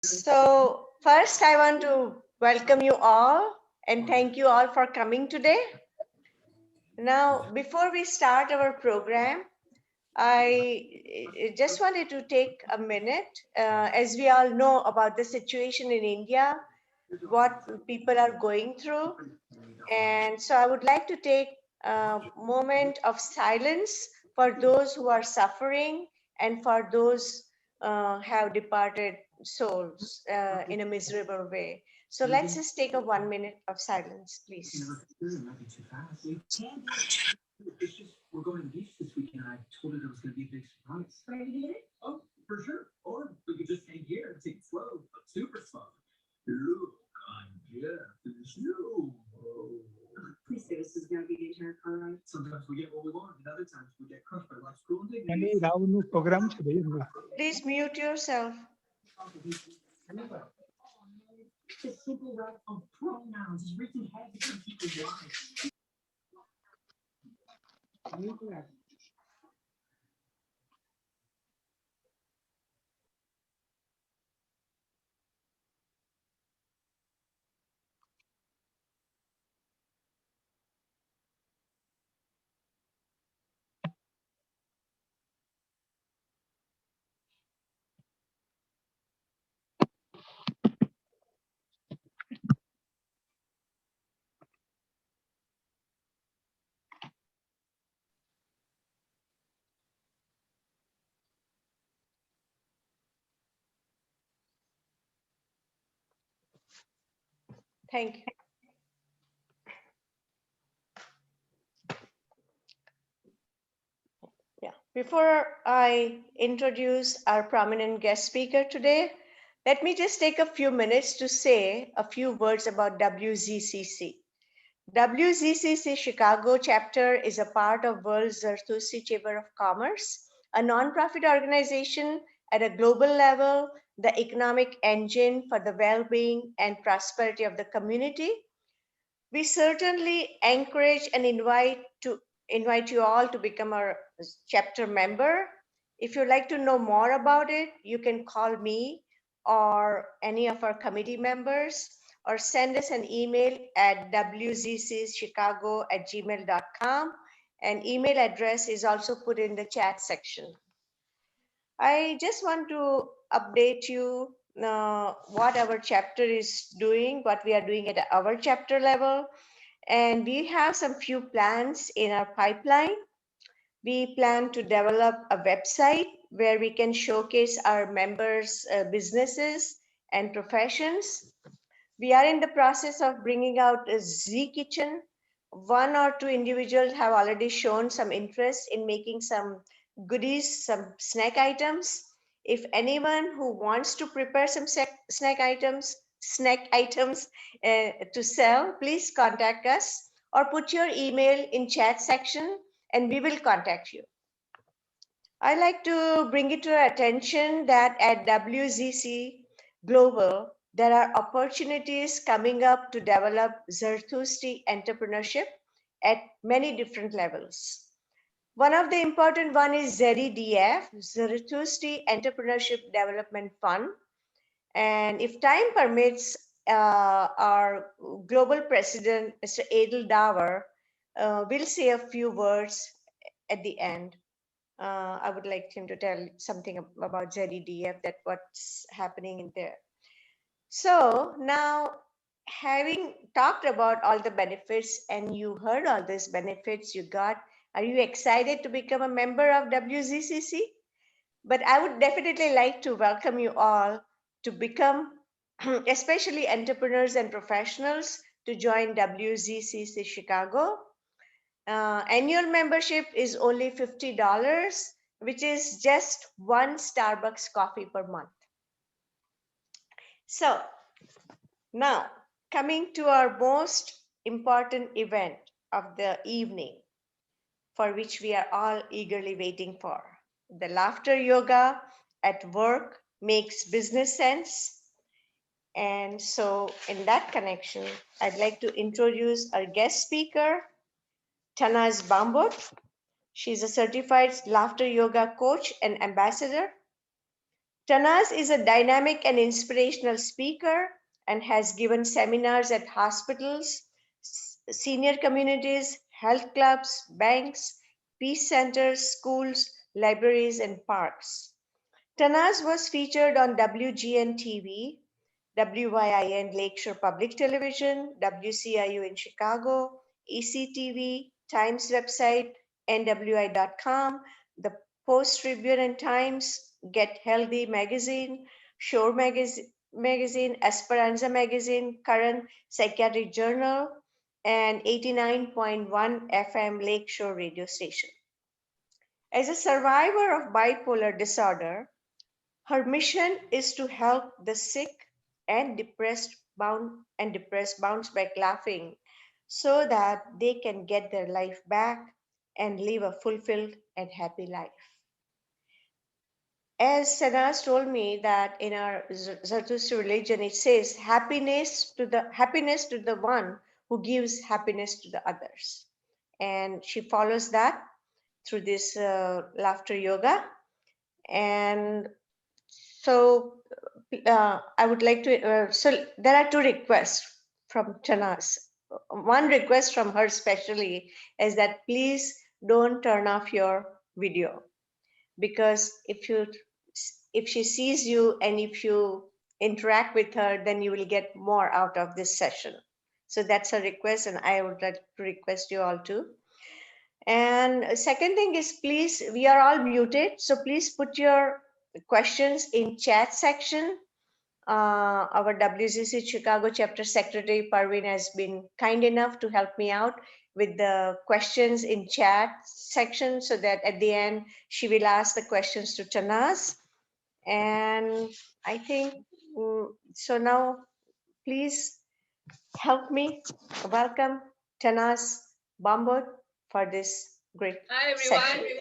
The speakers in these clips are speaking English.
So first I want to welcome you all and thank you all for coming today. Now, before we start our program, I just wanted to take a minute, as we all know about the situation in India, what people are going through. And so I would like to take a moment of silence for those who are suffering and for those have departed souls in a miserable way. So let's just take a 1 minute of silence, please. મને રાવનું programme છે ભાઈ હમણાં. Please mute yourself. Thank you. Yeah. Before I introduce our prominent guest speaker today, let me just take a few minutes to say a few words about WZCC. WZCC Chicago chapter is a part of World Zarathustra Chamber of Commerce, a nonprofit organization at a global level, the economic engine for the well-being and prosperity of the community. We certainly encourage and invite you all to become our chapter member. If you'd like to know more about it, you can call me or any of our committee members or send us an email at wzcchicago@gmail.com, and email address is also put in the chat section. I just want to update you what our chapter is doing, what we are doing at our chapter level. And we have some few plans in our pipeline. We plan to develop a website where we can showcase our members' businesses and professions. We are in the process of bringing out a Z Kitchen. One or two individuals have already shown some interest in making some goodies, some snack items. If anyone who wants to prepare some snack items to sell, please contact us or put your email in chat section and we will contact you. I like to bring it to your attention that at WZC Global, there are opportunities coming up to develop Zarathustra entrepreneurship at many different levels. One of the important one is ZEDF, Zarathustra Entrepreneurship Development Fund. And if time permits, our global president, Mr. Adel Davar, will say a few words at the end. I would like him to tell something about ZEDF, that what's happening in there. So now, having talked about all the benefits and you heard all these benefits you got, are you excited to become a member of WZCC? But I would definitely like to welcome you all to become, especially entrepreneurs and professionals, to join WZCC Chicago. Annual membership is only $50, which is just one Starbucks coffee per month. So now coming to our most important event of the evening, for which we are all eagerly waiting for. The laughter yoga at work makes business sense. And so in that connection, I'd like to introduce our guest speaker, Tanaz Bamboat. She's a certified laughter yoga coach and ambassador. Tanaz is a dynamic and inspirational speaker and has given seminars at hospitals, senior communities, health clubs, banks, peace centers, schools, libraries, and parks. Tanaz was featured on WGN TV, WYIN Lakeshore Public Television, WCIU in Chicago, ECTV, Times website, NWI.com, the Post Tribune and Times, Get Healthy magazine, Shore magazine, Esperanza magazine, Current Psychiatric Journal, and 89.1 FM Lakeshore radio station. As a survivor of bipolar disorder, her mission is to help the sick and depressed bounce back laughing so that they can get their life back and live a fulfilled and happy life. As Sanas told me that in our Zarathustra religion it says happiness to the one who gives happiness to the others. And she follows that through this laughter yoga. And so I would like to, so there are two requests from Tanaz. One request from her especially is that please don't turn off your video, because if she sees you and if you interact with her, then you will get more out of this session. So that's a request, and I would like to request you all too. And second thing is, please, we are all muted, so please put your questions in chat section. Our WCC Chicago chapter secretary Parveen has been kind enough to help me out with the questions in chat section, so that at the end she will ask the questions to Tanaz. And I think so. Now please help me welcome Tanaz Bamboat for this great Hi, everyone. session.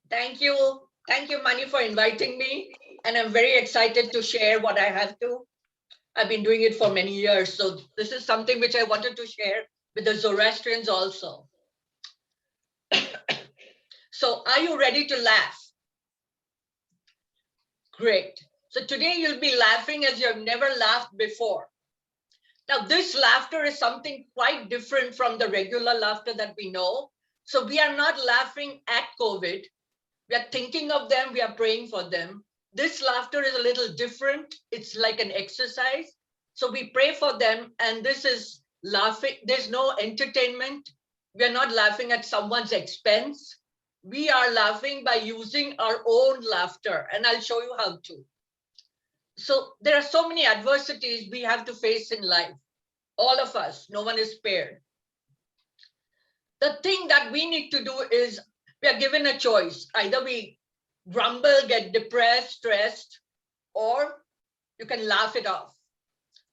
Thank you. Thank you, Mani, for inviting me. And I'm very excited to share what I have to. I've been doing it for many years. So this is something which I wanted to share with the Zoroastrians also. So are you ready to laugh? Great. So today you'll be laughing as you have never laughed before. Now, this laughter is something quite different from the regular laughter that we know. So we are not laughing at COVID. We are thinking of them. We are praying for them. This laughter is a little different. It's like an exercise. So we pray for them. And this is laughing. There's no entertainment. We are not laughing at someone's expense. We are laughing by using our own laughter. And I'll show you how to. So there are so many adversities we have to face in life. All of us, no one is spared. The thing that we need to do is we are given a choice. Either we grumble, get depressed, stressed, or you can laugh it off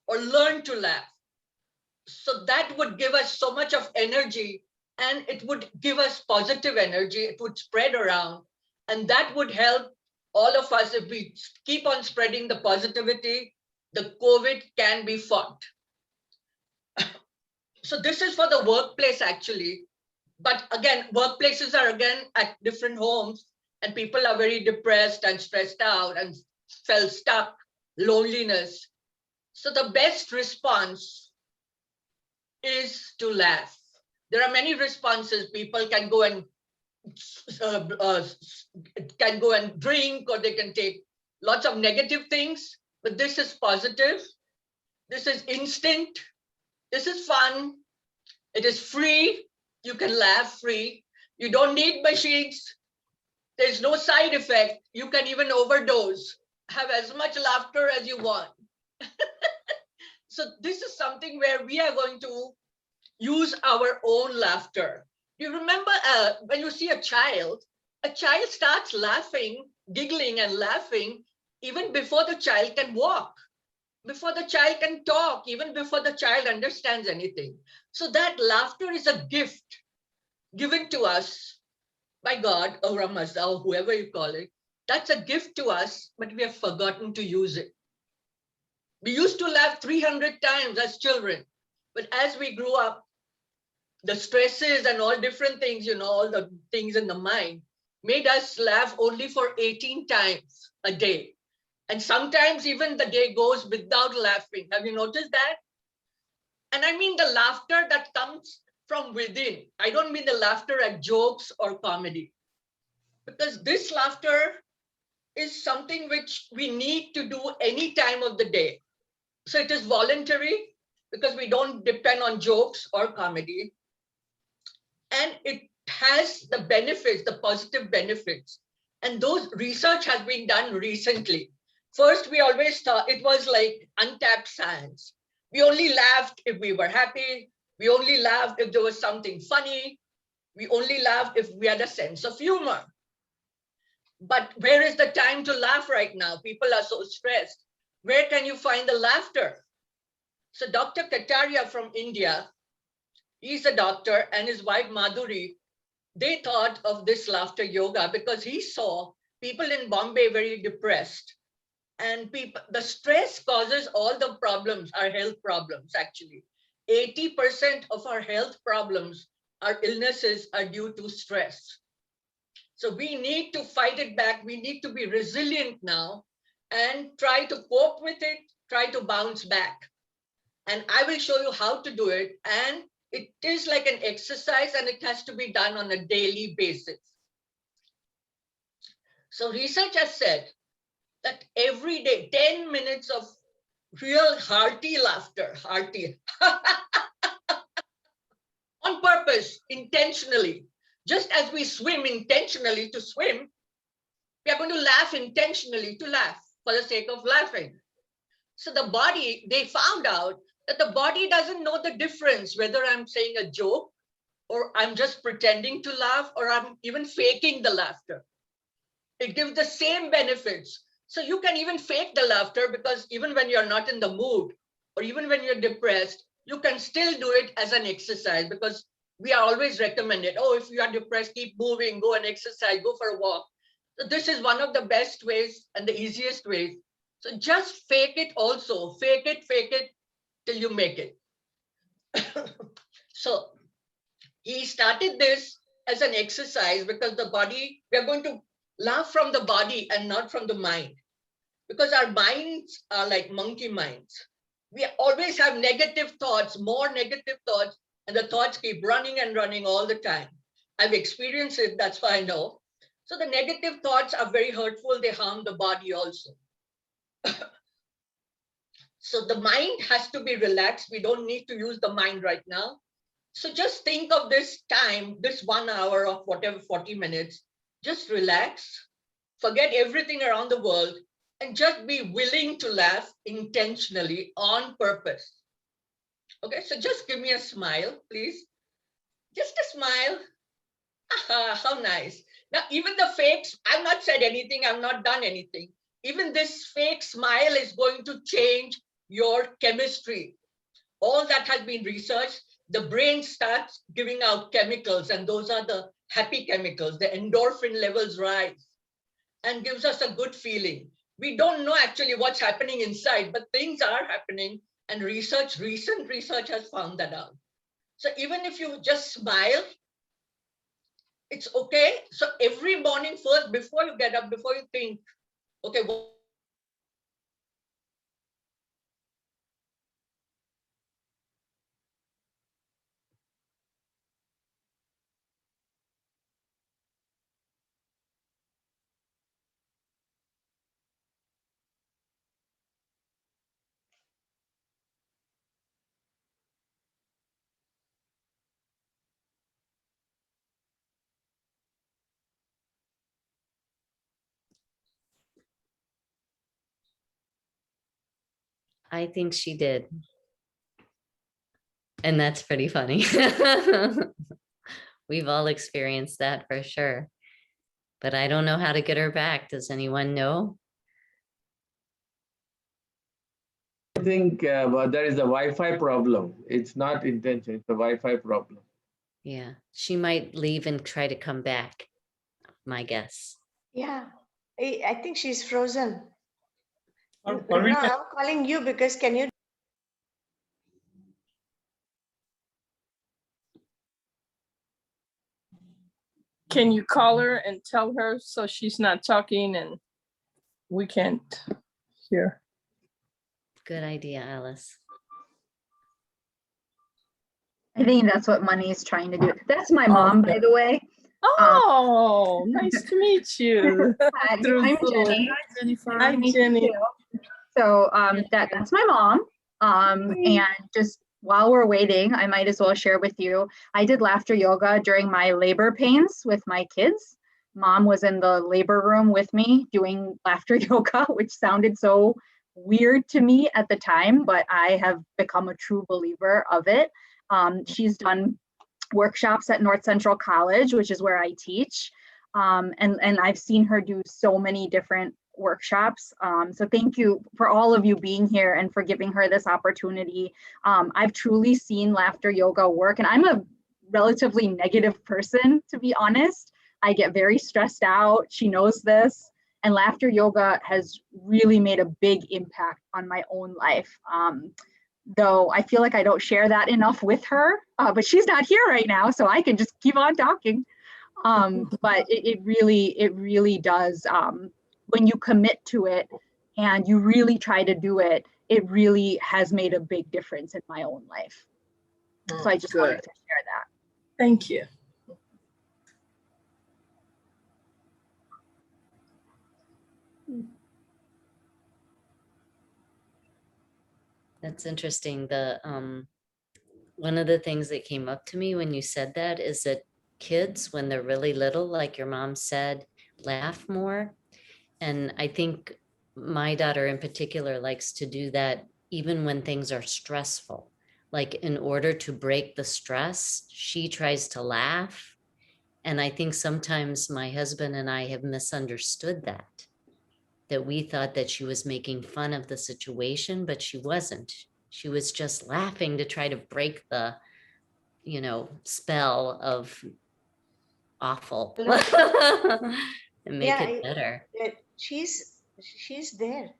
or learn to laugh. So that would give us so much of energy, and it would give us positive energy. It would spread around, and that would help all of us. If we keep on spreading the positivity, the COVID can be fought. So this is for the workplace actually. But again, workplaces are again at different homes, and people are very depressed and stressed out and felt stuck, loneliness. So the best response is to laugh. There are many responses. People can go and drink, or they can take lots of negative things. But this is positive. This is instant. This is fun. It is free. You can laugh free. You don't need machines. There's no side effect. You can even overdose. Have as much laughter as you want. So this is something where we are going to use our own laughter. You remember when you see a child starts laughing, giggling and laughing even before the child can walk, before the child can talk, even before the child understands anything. So that laughter is a gift given to us by God or Ramazda or whoever you call it. That's a gift to us, but we have forgotten to use it. We used to laugh 300 times as children, but as we grew up, the stresses and all different things, all the things in the mind made us laugh only for 18 times a day. And sometimes even the day goes without laughing. Have you noticed that? And I mean the laughter that comes from within. I don't mean the laughter at jokes or comedy, because this laughter is something which we need to do any time of the day. So it is voluntary because we don't depend on jokes or comedy. And it has the benefits, the positive benefits. And those research has been done recently. First, we always thought it was like untapped science. We only laughed if we were happy. We only laughed if there was something funny. We only laughed if we had a sense of humor. But where is the time to laugh right now? People are so stressed. Where can you find the laughter? So Dr. Kataria from India, he's a doctor, and his wife Madhuri, they thought of this laughter yoga because he saw people in Bombay very depressed. And the stress causes all the problems, our health problems actually. 80% of our health problems, our illnesses are due to stress. So we need to fight it back. We need to be resilient now and try to cope with it, try to bounce back. And I will show you how to do it. And it is like an exercise and it has to be done on a daily basis. So research has said that every day, 10 minutes of real hearty laughter, hearty, on purpose, intentionally. Just as we swim intentionally to swim, we are going to laugh intentionally to laugh for the sake of laughing. So the body, they found out that the body doesn't know the difference whether I'm saying a joke or I'm just pretending to laugh or I'm even faking the laughter. It gives the same benefits. So you can even fake the laughter because even when you're not in the mood or even when you're depressed, you can still do it as an exercise because we are always recommended, oh, if you are depressed, keep moving, go and exercise, go for a walk. So this is one of the best ways and the easiest ways. So just fake it also, fake it till you make it. So he started this as an exercise because the body, we are going to laugh from the body and not from the mind, because our minds are like monkey minds. We always have negative thoughts, more negative thoughts, and the thoughts keep running and running all the time. I've experienced it, that's why I know. So the negative thoughts are very hurtful, they harm the body also. So the mind has to be relaxed. We don't need to use the mind right now. So just think of this time, this 1 hour of whatever, 40 minutes, just relax, forget everything around the world, and just be willing to laugh intentionally on purpose. Okay, so just give me a smile, please. Just a smile. Aha, how nice. Now, even the fakes, I've not said anything, I've not done anything. Even this fake smile is going to change your chemistry. All that has been researched. The brain starts giving out chemicals, and those are the happy chemicals. The endorphin levels rise and gives us a good feeling. We don't know actually what's happening inside, but things are happening, and recent research has found that out. So even if you just smile, it's okay. So every morning first, before you get up, before you think, okay, I think she did. And that's pretty funny. We've all experienced that for sure. But I don't know how to get her back. Does anyone know? I think well, there is a Wi-Fi problem. It's not intention, it's a Wi-Fi problem. Yeah, she might leave and try to come back, my guess. Yeah, I think she's frozen. No, Parveen, I'm calling you because can you? Can you call her and tell her so she's not talking and we can't Yeah. Good idea, Alice. I think that's what Money is trying to do. That's my mom, by Okay. the way. Oh, nice to meet you. Hi, Through I'm Zoom. Jenny. Hi, Jennifer. Nice to meet you Jenny. too. So that's my mom. And just while we're waiting, I might as well share with you. I did laughter yoga during my labor pains with my kids. Mom was in the labor room with me doing laughter yoga, which sounded so weird to me at the time, but I have become a true believer of it. She's done workshops at North Central College, which is where I teach. And I've seen her do so many different workshops. So thank you for all of you being here and for giving her this opportunity. I've truly seen laughter yoga work, and I'm a relatively negative person, to be honest. I get very stressed out. She knows this. And laughter yoga has really made a big impact on my own life. Though I feel like I don't share that enough with her, but she's not here right now, so I can just keep on talking. But it really does, when you commit to it and you really try to do it, it really has made a big difference in my own life. So I just wanted Good. to share that. Thank you. That's interesting. One of the things that came up to me when you said that is that kids, when they're really little, like your mom said, laugh more. And I think my daughter in particular likes to do that even when things are stressful. Like in order to break the stress, she tries to laugh. And I think sometimes my husband and I have misunderstood that we thought that she was making fun of the situation, but she wasn't. She was just laughing to try to break the, spell of awful and make Yeah, it better. she's there.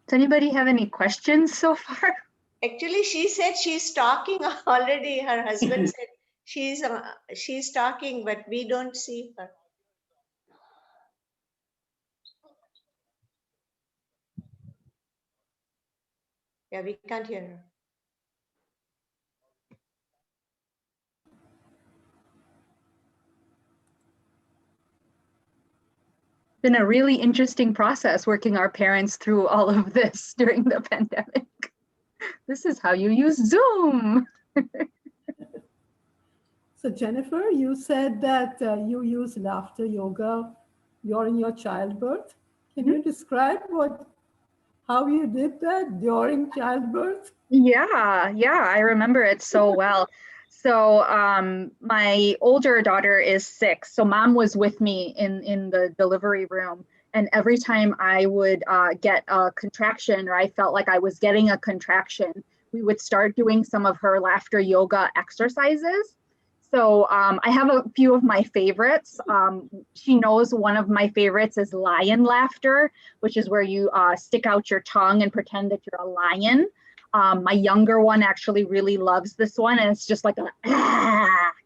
Does anybody have any questions so far? Actually, she said she's talking already. Her husband said she's talking, but we don't see her. Yeah, we can't hear her. Been a really interesting process working our parents through all of this during the pandemic. This is how you use Zoom. So Jennifer, you said that you use laughter yoga during your childbirth. Can you describe how you did that during childbirth? Yeah, I remember it so well. So my older daughter is 6. So mom was with me in the delivery room. And every time I would get a contraction, or I felt like I was getting a contraction, we would start doing some of her laughter yoga exercises. So I have a few of my favorites. She knows one of my favorites is lion laughter, which is where you stick out your tongue and pretend that you're a lion. My younger one actually really loves this one, and it's just like a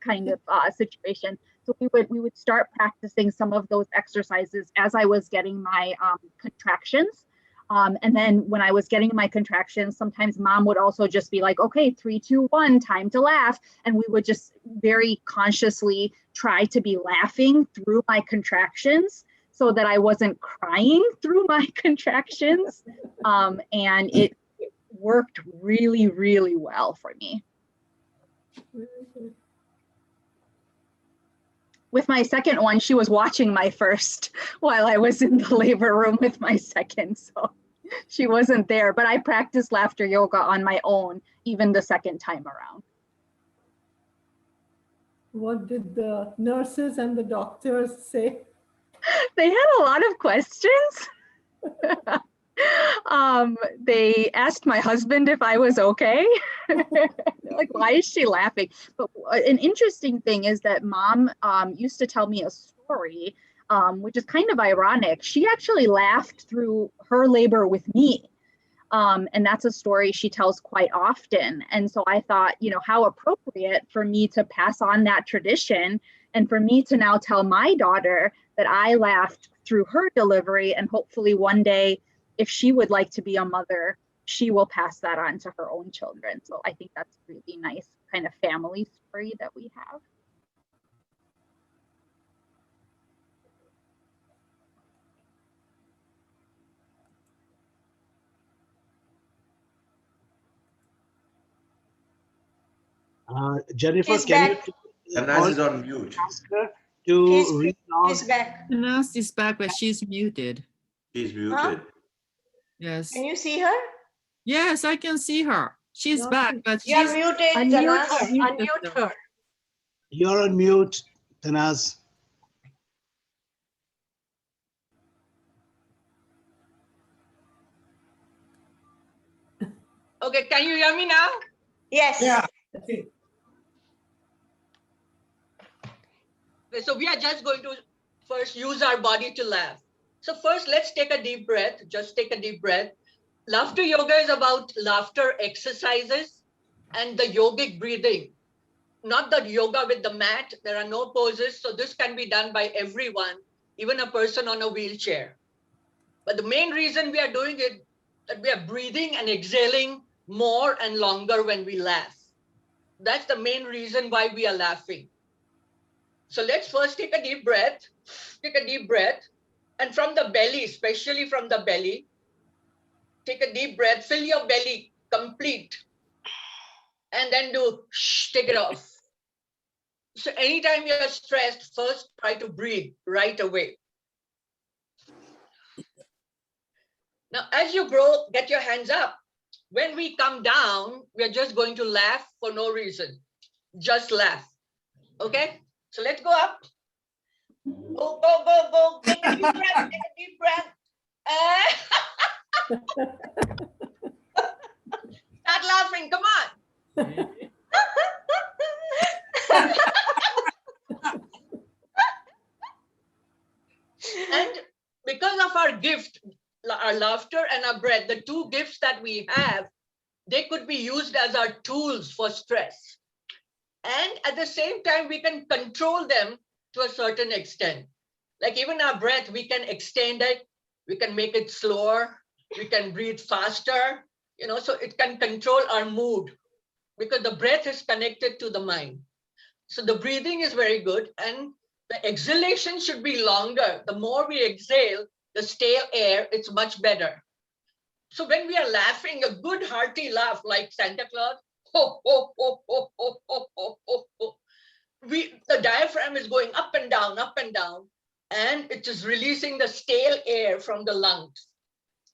kind of situation. So we would start practicing some of those exercises as I was getting my contractions. And then when I was getting my contractions, sometimes mom would also just be like, okay, 3, 2, 1, time to laugh. And we would just very consciously try to be laughing through my contractions so that I wasn't crying through my contractions. And it worked really, really well for me. With my second one, she was watching my first while I was in the labor room with my second, so she wasn't there, but I practiced laughter yoga on my own, even the second time around. What did the nurses and the doctors say? They had a lot of questions. They asked my husband if I was okay. Like, why is she laughing? But an interesting thing is that mom used to tell me a story, which is kind of ironic. She actually laughed through her labor with me. And that's a story she tells quite often. And so I thought, how appropriate for me to pass on that tradition and for me to now tell my daughter that I laughed through her delivery. And hopefully one day, if she would like to be a mother, she will pass that on to her own children. So I think that's a really nice kind of family story that we have. Jennifer, He's can back. you Tanaz is on mute. ask her to He's relog? back. Tanaz is back, but she's muted. She's muted. Huh? Yes. Can you see her? Yes, I can see her. She's No, back, but You're she's muted, Unmute Tanaz. her. Unmute her. You're on mute, Tanaz. Okay, can you hear me now? Yes. Okay, so we are just going to first use our body to laugh. So first, let's take a deep breath. Just take a deep breath. Laughter yoga is about laughter exercises and the yogic breathing, not the yoga with the mat. There are no poses. So this can be done by everyone, even a person on a wheelchair. But the main reason we are doing it, that we are breathing and exhaling more and longer when we laugh. That's the main reason why we are laughing. So let's first take a deep breath. Take a deep breath. And from the belly, especially from the belly, take a deep breath, fill your belly complete. And then do shh, take it off. So anytime you're stressed, first try to breathe right away. Now, as you grow, get your hands up. When we come down, we're just going to laugh for no reason. Just laugh. Okay? So let's go up. Go, go, go, go. Take a deep breath. Take a deep breath. Start laughing. Come on. And because of our gift, our laughter and our breath, the two gifts that we have, they could be used as our tools for stress. And at the same time, we can control them to a certain extent. Like even our breath, we can extend it, we can make it slower, we can breathe faster, so it can control our mood because the breath is connected to the mind. So the breathing is very good and the exhalation should be longer. The more we exhale, the stale air, it's much better. So when we are laughing, a good hearty laugh like Santa Claus, ho, ho, ho, ho, ho, ho, ho, ho, ho. The diaphragm is going up and down, and it is releasing the stale air from the lungs.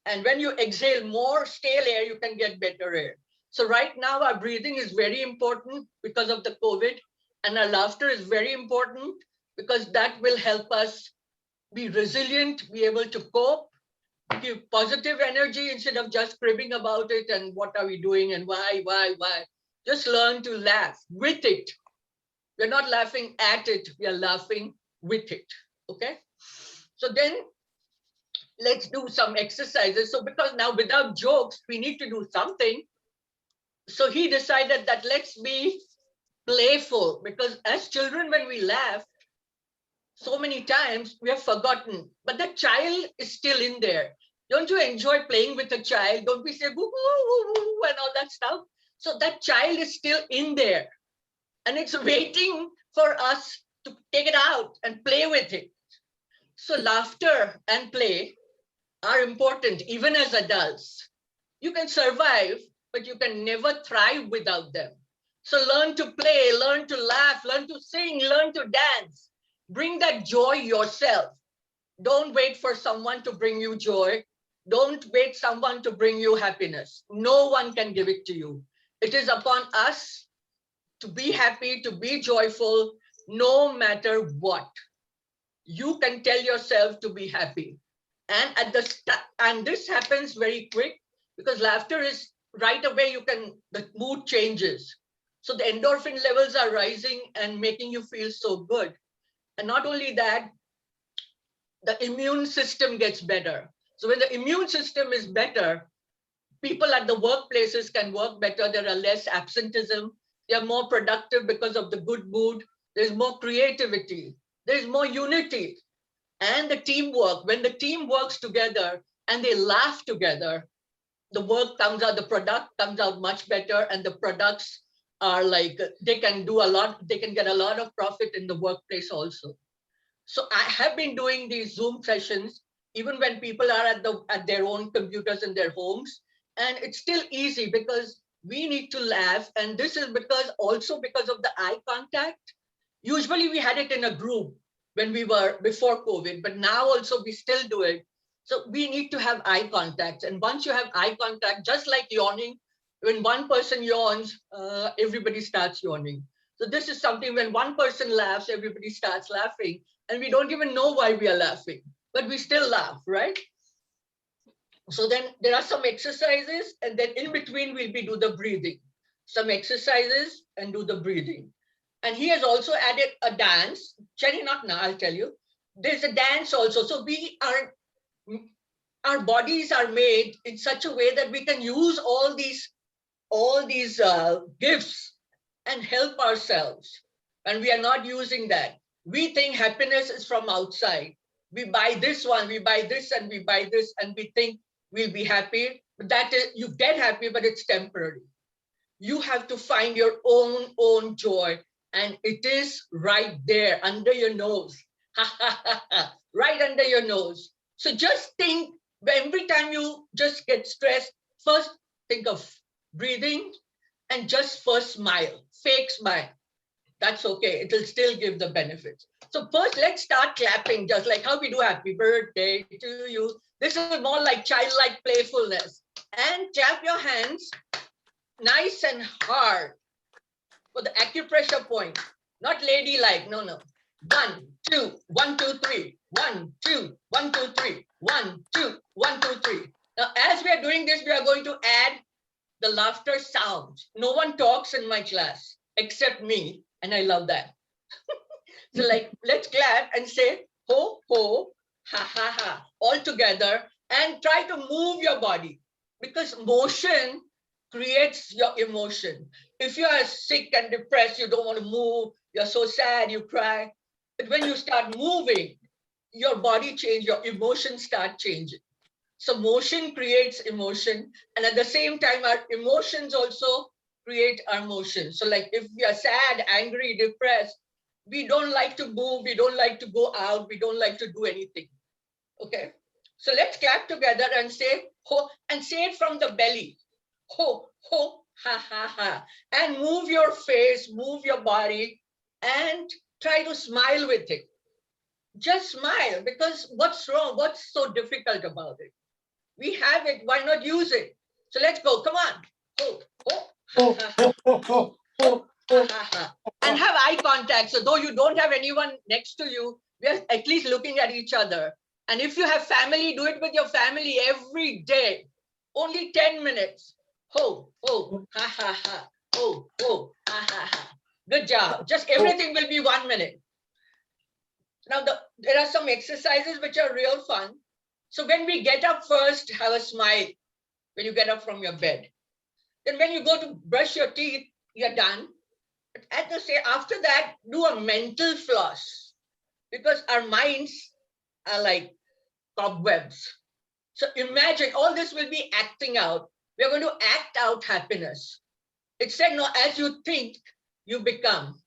And when you exhale more stale air, you can get better air. So right now our breathing is very important because of the COVID, and our laughter is very important because that will help us be resilient, be able to cope, give positive energy instead of just cribbing about it and what are we doing and why. Just learn to laugh with it. We're not laughing at it, we are laughing with it, okay? So then let's do some exercises. So because now without jokes, we need to do something. So he decided that let's be playful because as children, when we laugh, so many times we have forgotten, but the child is still in there. Don't you enjoy playing with a child? Don't we say woo, woo, woo, woo, and all that stuff? So that child is still in there and it's waiting for us to take it out and play with it. So laughter and play are important even as adults. You can survive, but you can never thrive without them. So learn to play, learn to laugh, learn to sing, learn to dance. Bring that joy yourself. Don't wait for someone to bring you joy. Don't wait someone to bring you happiness. No one can give it to you. It is upon us to be happy, to be joyful, no matter what. You can tell yourself to be happy. And this happens very quick because laughter is right away, the mood changes. So the endorphin levels are rising and making you feel so good. And not only that, the immune system gets better. So when the immune system is better, people at the workplaces can work better. There are less absenteeism. They are more productive because of the good mood. There's more creativity. There's more unity. And the teamwork. When the team works together and they laugh together, the work comes out, the product comes out much better, and the products are like, they can do a lot, they can get a lot of profit in the workplace also. So I have been doing these Zoom sessions, even when people are at their own computers in their homes. And it's still easy because we need to laugh. And this is also because of the eye contact. Usually we had it in a group when we were before COVID, but now also we still do it. So we need to have eye contact. And once you have eye contact, just like yawning, when one person yawns, everybody starts yawning. So this is something when one person laughs, everybody starts laughing. And we don't even know why we are laughing, but we still laugh, right? So then there are some exercises, and then in between we'll do the breathing. Some exercises and do the breathing. And he has also added a dance. Cherry, not now, I'll tell you. There's a dance also. So our bodies are made in such a way that we can use all these gifts and help ourselves. And we are not using that. We think happiness is from outside. We buy this one, we buy this, and we buy this, and we think we'll be happy. But that is, you get happy, but it's temporary. You have to find your own joy. And it is right there under your nose. Right under your nose. So just think, every time you just get stressed, first think of breathing and just first smile, fake smile. That's okay. It will still give the benefits. So first, let's start clapping, just like how we do happy birthday to you. This is more like childlike playfulness. And clap your hands nice and hard for the acupressure point. Not ladylike, no. 1, 2, 1, 2, 3. 1, 2, 1, 2, 3. 1, 2, 1, 2, 3. Now, as we are doing this, we are going to add the laughter sounds. No one talks in my class except me, and I love that. So like, let's clap and say, ho, ho, ha, ha, ha, all together, and try to move your body, because motion creates your emotion. If you are sick and depressed, you don't want to move, you're so sad, you cry. But when you start moving, your body changes, your emotions start changing. So motion creates emotion. And at the same time, our emotions also create our motion. So like if we are sad, angry, depressed, we don't like to move, we don't like to go out, we don't like to do anything. Okay. So let's clap together and say, ho, and say it from the belly. Ho, ho, ha, ha, ha. And move your face, move your body, and try to smile with it. Just smile, because what's wrong? What's so difficult about it? We have it, why not use it? So let's go, come on. Ho, ho, ha, ha, ha. Ho, ha, ha, ha. And have eye contact. So though you don't have anyone next to you, we are at least looking at each other. And if you have family, do it with your family every day. Only 10 minutes. Ho, ho, ha, ha, ha. Ho, ho, ha, ha, ha. Good job. Just everything will be 1 minute. Now, there are some exercises which are real fun. So when we get up first, have a smile when you get up from your bed. Then when you go to brush your teeth, you're done. But after that, do a mental floss, because our minds are like cobwebs. So imagine all this will be acting out. We're going to act out happiness. It said, no, as you think, you become.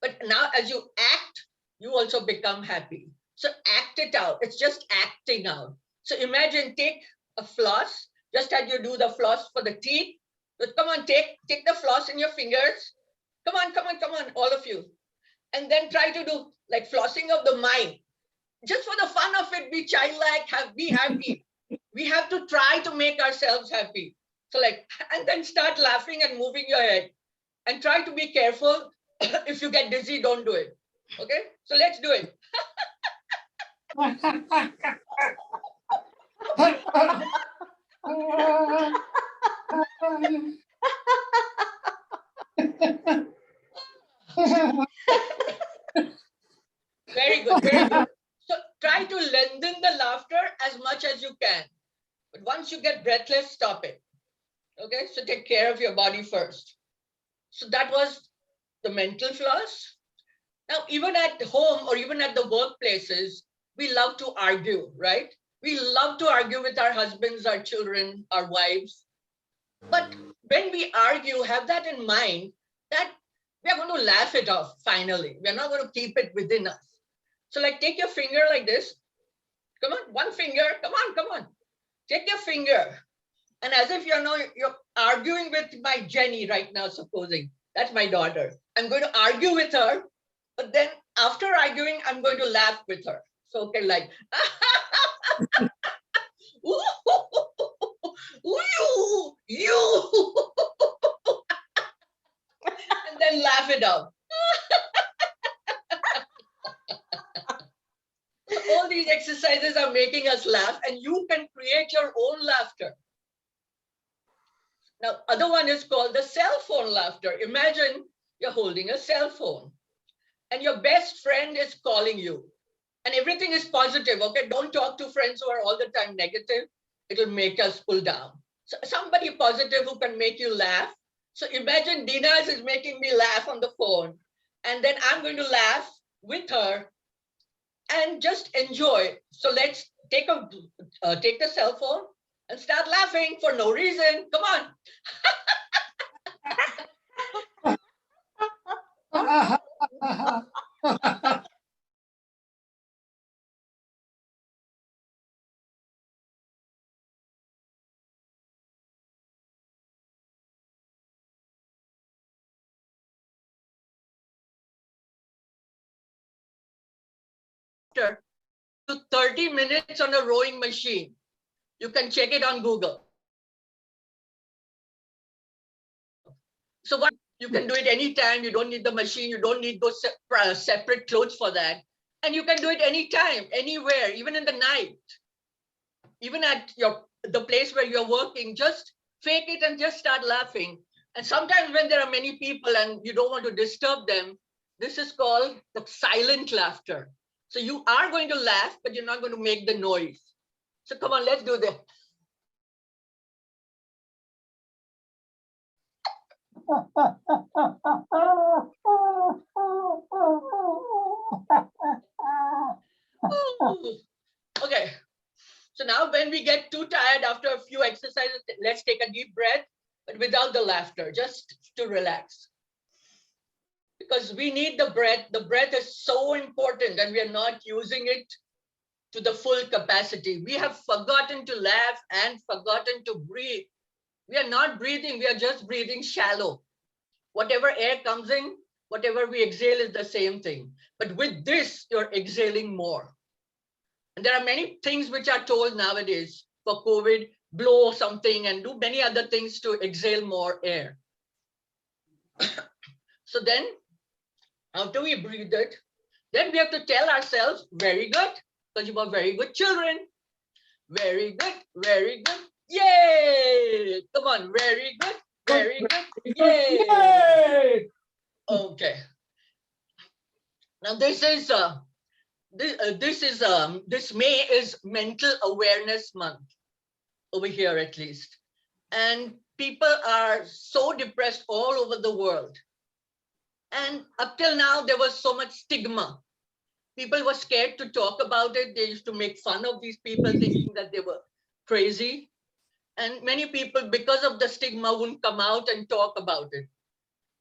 But now as you act, you also become happy. So act it out. It's just acting out. So imagine, take a floss, just as you do the floss for the teeth. But come on, take the floss in your fingers. Come on, all of you. And then try to do like flossing of the mind. Just for the fun of it, be childlike, be happy. We have to try to make ourselves happy. So like, and then start laughing and moving your head. And try to be careful. If you get dizzy, don't do it. Okay, so let's do it. Very good, very good. So try to lengthen the laughter as much as you can. But once you get breathless, stop it. Okay, so take care of your body first. So that was the mental flaws. Now, even at home or even at the workplaces, we love to argue, right? We love to argue with our husbands, our children, our wives. But when we argue, have that in mind that we are going to laugh it off finally. We're not going to keep it within us. So like take your finger like this. Come on, one finger. Come on, come on. Take your finger. And as if you're arguing with my Jenny right now, supposing that's my daughter. I'm going to argue with her, but then after arguing, I'm going to laugh with her. So okay, like you and then laugh it out. All these exercises are making us laugh, and you can create your own laughter. Now, other one is called the cell phone laughter. Imagine you're holding a cell phone and your best friend is calling you and everything is positive. Okay, don't talk to friends who are all the time negative. It'll make us pull down. So somebody positive who can make you laugh. So imagine Tanaz is making me laugh on the phone, and then I'm going to laugh with her and just enjoy. So let's take the cell phone and start laughing for no reason. Come on. To 30 minutes on a rowing machine. You can check it on Google. So what you can do it anytime. You don't need the machine. You don't need those separate clothes for that. And you can do it anytime, anywhere, even in the night. Even at the place where you're working, just fake it and just start laughing. And sometimes when there are many people and you don't want to disturb them, this is called the silent laughter. So you are going to laugh, but you're not going to make the noise. So come on, let's do this. Okay. So now when we get too tired after a few exercises, let's take a deep breath, but without the laughter, just to relax. Because we need the breath. The breath is so important and we are not using it to the full capacity. We have forgotten to laugh and forgotten to breathe. We are not breathing, we are just breathing shallow. Whatever air comes in, whatever we exhale is the same thing. But with this, you're exhaling more. And there are many things which are told nowadays for COVID, blow something and do many other things to exhale more air. So then, after we breathe it, then we have to tell ourselves, very good, because you are very good children. Very good, very good. Yay! Come on, very good, very good. Yay! Okay. Now this May is Mental Awareness Month over here at least, and people are so depressed all over the world. And up till now, there was so much stigma. People were scared to talk about it. They used to make fun of these people, thinking that they were crazy. And many people, because of the stigma, wouldn't come out and talk about it.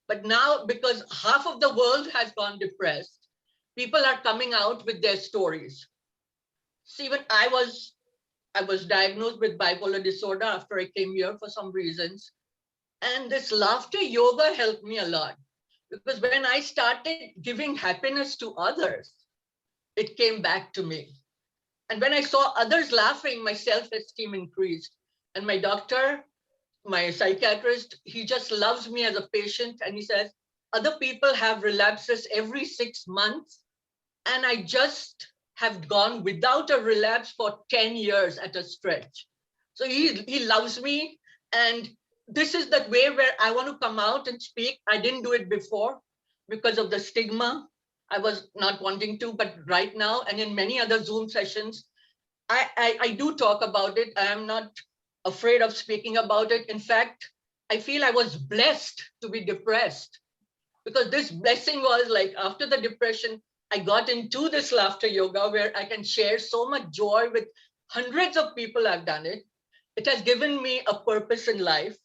But now, because half of the world has gone depressed, people are coming out with their stories. See, even I was diagnosed with bipolar disorder after I came here for some reasons. And this laughter yoga helped me a lot. Because when I started giving happiness to others, it came back to me. And when I saw others laughing, my self-esteem increased. And my doctor, my psychiatrist, he just loves me as a patient. And he says, other people have relapses every 6 months. And I just have gone without a relapse for 10 years at a stretch. So he loves me. And this is the way where I want to come out and speak. I didn't do it before because of the stigma. I was not wanting to, but right now, and in many other Zoom sessions, I do talk about it. I am not afraid of speaking about it. In fact, I feel I was blessed to be depressed, because this blessing was like after the depression, I got into this laughter yoga where I can share so much joy with hundreds of people. I've done it. It has given me a purpose in life,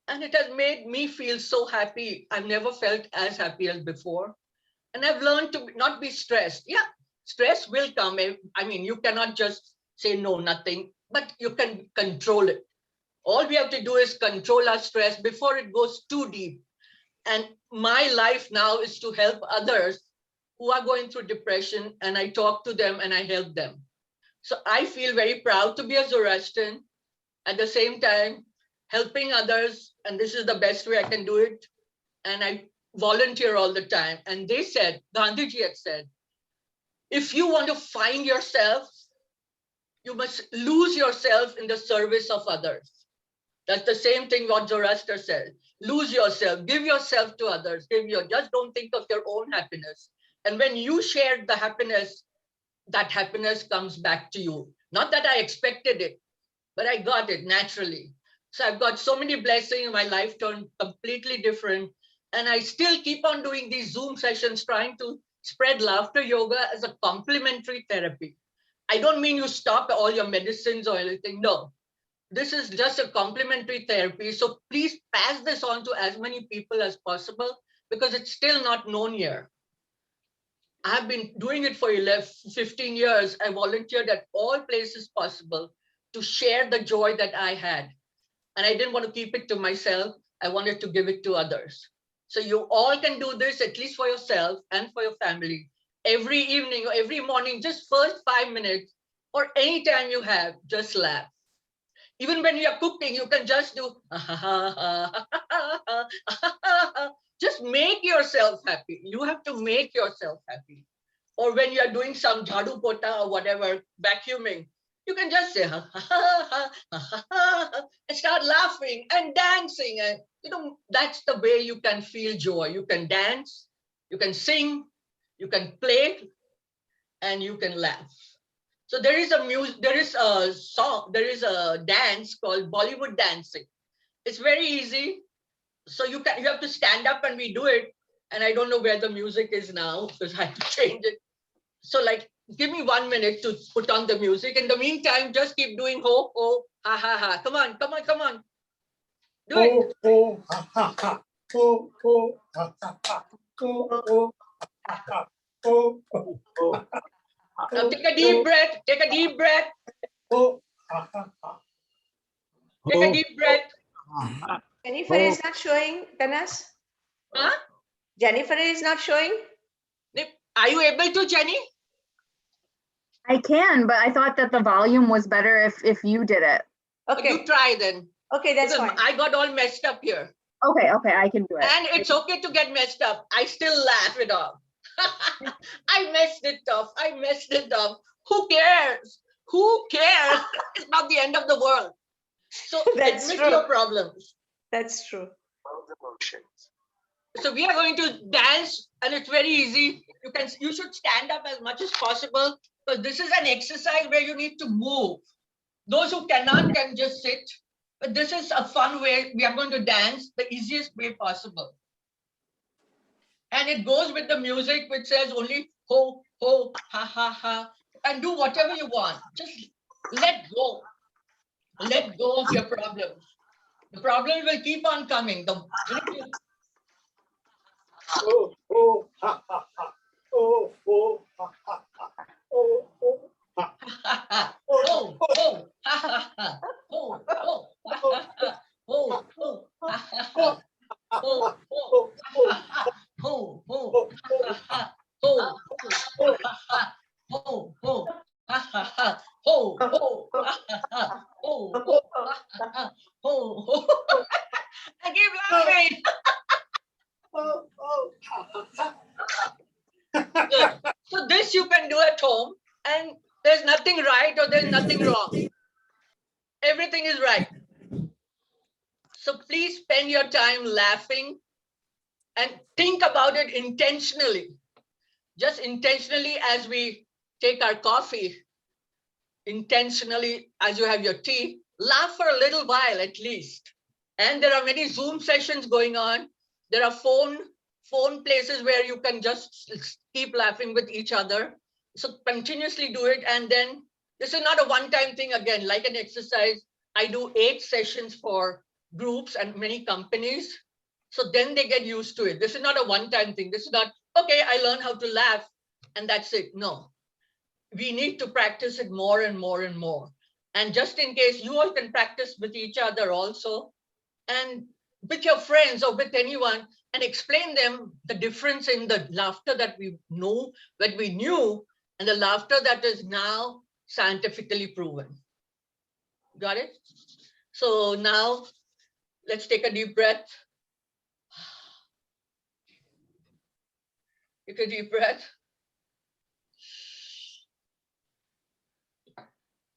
and it has made me feel so happy. I've never felt as happy as before. And I've learned to not be stressed. Yeah, stress will come. I mean, you cannot just say no, nothing, but you can control it. All we have to do is control our stress before it goes too deep. And my life now is to help others who are going through depression, and I talk to them and I help them. So I feel very proud to be a Zoroastrian, at the same time helping others, and this is the best way I can do it. And I volunteer all the time. And they said, Gandhiji had said, if you want to find yourself, you must lose yourself in the service of others. That's the same thing what Zoroaster said. Lose yourself, give yourself to others, just don't think of your own happiness. And when you share the happiness, that happiness comes back to you. Not that I expected it, but I got it naturally. So I've got so many blessings. My life turned completely different. And I still keep on doing these Zoom sessions, trying to spread laughter yoga as a complementary therapy. I don't mean you stop all your medicines or anything. No, this is just a complementary therapy. So please pass this on to as many people as possible, because it's still not known here. I've been doing it for 15 years. I volunteered at all places possible to share the joy that I had. And I didn't want to keep it to myself. I wanted to give it to others. So you all can do this, at least for yourself and for your family. Every evening or every morning, just first 5 minutes, or anytime you have, just laugh. Even when you're cooking, you can just do, just make yourself happy. You have to make yourself happy. Or when you're doing some jhadu pota or whatever, vacuuming, you can just say, and start laughing and dancing. And that's the way you can feel joy. You can dance, you can sing, you can play, and you can laugh. So there is a song, there is a dance called Bollywood dancing. It's very easy. So you have to stand up and we do it. And I don't know where the music is now because I have to change it. So like, give me 1 minute to put on the music. In the meantime, just keep doing ho, ho, ha, ha, ha. Come on, come on, come on. Do it. Ho, ha, ha, ha. Ho, ho, ha, ha, ha. Ho, ho, ha, ha. Ho, ho, ho. Now take a deep breath. Take a deep breath. Ho, ha, ha, ha. Take a deep breath. Jennifer is not showing, Tanaz. Huh? Jennifer is not showing. Are you able to, Jenny? I can, but I thought that the volume was better if you did it. Okay. You try then. Okay, that's Because fine. I got all messed up here. Okay, I can do it. And it's okay to get messed up. I still laugh it off. I messed it up. I messed it up. Who cares? Who cares? It's not the end of the world. So That's admit true. your problems. That's true. So we are going to dance, and it's very easy. You should stand up as much as possible, because this is an exercise where you need to move. Those who cannot can just sit. But this is a fun way. We are going to dance the easiest way possible. And it goes with the music, which says only ho, ho, ha, ha, ha, and do whatever you want. Just let go. Let go of your problems. The problem will keep on coming. Ho, ho, ha, ha, ha. Ho, ho, ha, ha, ha. Ho, ho, ha, ha, ha. Ho, ho, ha, ha, ha. Ho, ho, ha, ha, ha. Ho, ho, ha, ha, ha. Ho, ho, ha, ha, ha. Ho, ho, ha, ha, ha. Ho, ho, ha, ha, ha. Ho, ho, ha, ha, ha. Ho, ho, ha, ha, ha. Ho, ho, ha, ha, ha. Ho, ho. I keep laughing. Ho, ho, ha, ha, ha. Good. So this you can do at home, and there's nothing right or there's nothing wrong. Everything is right. So please spend your time laughing and think about it intentionally. Just intentionally as we take our coffee, intentionally as you have your tea, laugh for a little while at least. And there are many Zoom sessions going on. There are phone places where you can just keep laughing with each other. So continuously do it. And then this is not a one-time thing again, like an exercise. I do 8 sessions for groups and many companies. So then they get used to it. This is not a one-time thing. This is not, okay, I learned how to laugh and that's it. No, we need to practice it more and more and more. And just in case, you all can practice with each other also, and with your friends or with anyone, and explain them the difference in the laughter that we know, that we knew, and the laughter that is now scientifically proven. Got it? So now let's take a deep breath. Take a deep breath.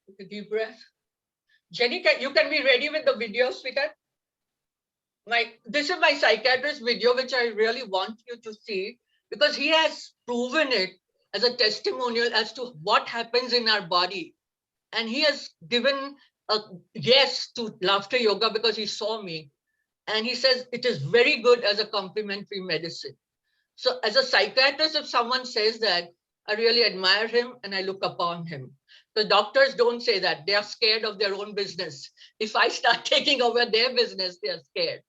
Take a deep breath. Jenny, you can be ready with the video, sweetheart. This is my psychiatrist video, which I really want you to see, because he has proven it as a testimonial as to what happens in our body. And he has given a yes to laughter yoga because he saw me. And he says it is very good as a complementary medicine. So as a psychiatrist, if someone says that, I really admire him and I look upon him. The doctors don't say that. They are scared of their own business. If I start taking over their business, they are scared.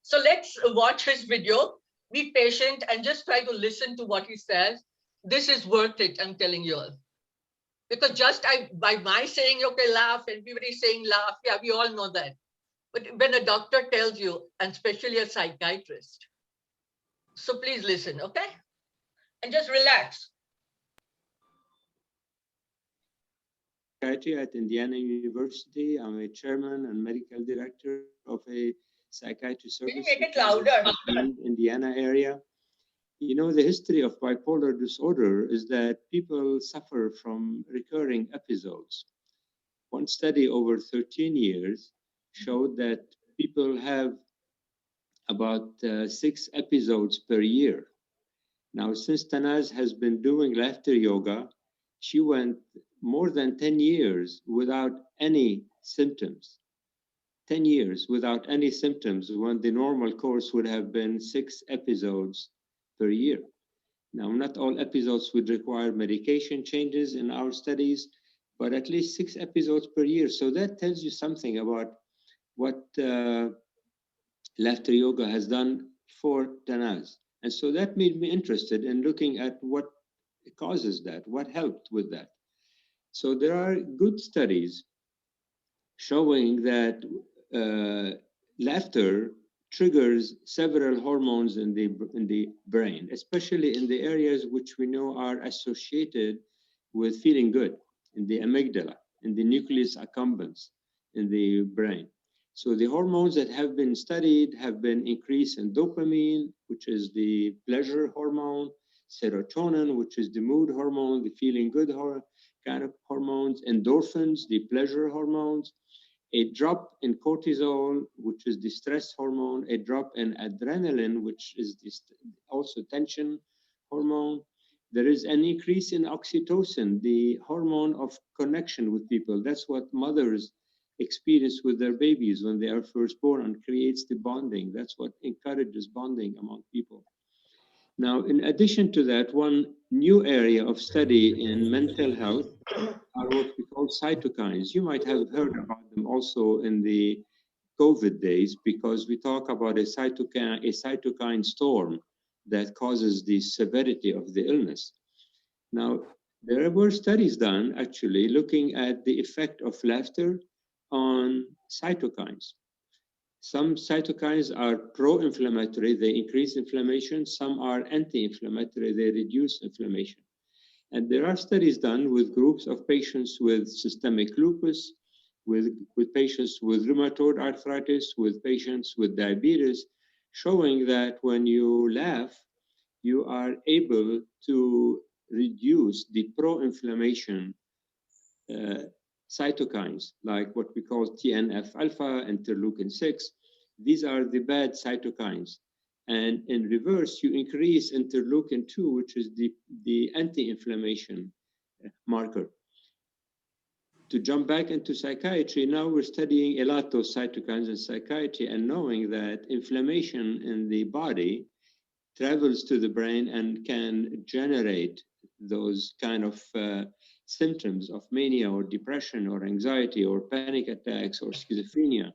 So let's watch his video. Be patient and just try to listen to what he says. This is worth it, I'm telling you all. Because just by my saying, okay, laugh, everybody's saying laugh. Yeah, we all know that. But when a doctor tells you, and especially a psychiatrist, so please listen, okay? And just relax. Psychiatry at Indiana University. I'm a chairman and medical director of a psychiatry service. Can you make it louder? In Indiana area. You know, the history of bipolar disorder is that people suffer from recurring episodes. One study over 13 years showed that people have about 6 episodes per year. Now, since Tanaz has been doing laughter yoga, she went more than 10 years without any symptoms. 10 years without any symptoms, when the normal course would have been 6 episodes per year. Now, not all episodes would require medication changes in our studies, but at least 6 episodes per year. So that tells you something about what laughter yoga has done for Tanaz. And so that made me interested in looking at what causes that, what helped with that. So there are good studies showing that laughter triggers several hormones in the brain, especially in the areas which we know are associated with feeling good, in the amygdala, in the nucleus accumbens in the brain. So the hormones that have been studied have been increase in dopamine, which is the pleasure hormone, serotonin, which is the mood hormone, the feeling good kind of hormones, endorphins, the pleasure hormones, a drop in cortisol, which is the stress hormone, a drop in adrenaline, which is also tension hormone. There is an increase in oxytocin, the hormone of connection with people. That's what mothers experience with their babies when they are first born, and creates the bonding. That's what encourages bonding among people. Now, in addition to that, one new area of study in mental health are what we call cytokines. You might have heard about them also in the COVID days, because we talk about a cytokine storm that causes the severity of the illness. Now, there were studies done actually looking at the effect of laughter on cytokines. Some cytokines are pro-inflammatory, they increase inflammation. Some are anti-inflammatory, they reduce inflammation. And there are studies done with groups of patients with systemic lupus, with patients with rheumatoid arthritis, with patients with diabetes, showing that when you laugh, you are able to reduce the pro-inflammation cytokines, like what we call TNF-alpha, interleukin-6. These are the bad cytokines. And in reverse, you increase interleukin-2, which is the anti-inflammation marker. to jump back into psychiatry, now we're studying a lot of cytokines in psychiatry and knowing that inflammation in the body travels to the brain and can generate those kind of symptoms of mania or depression or anxiety or panic attacks or schizophrenia.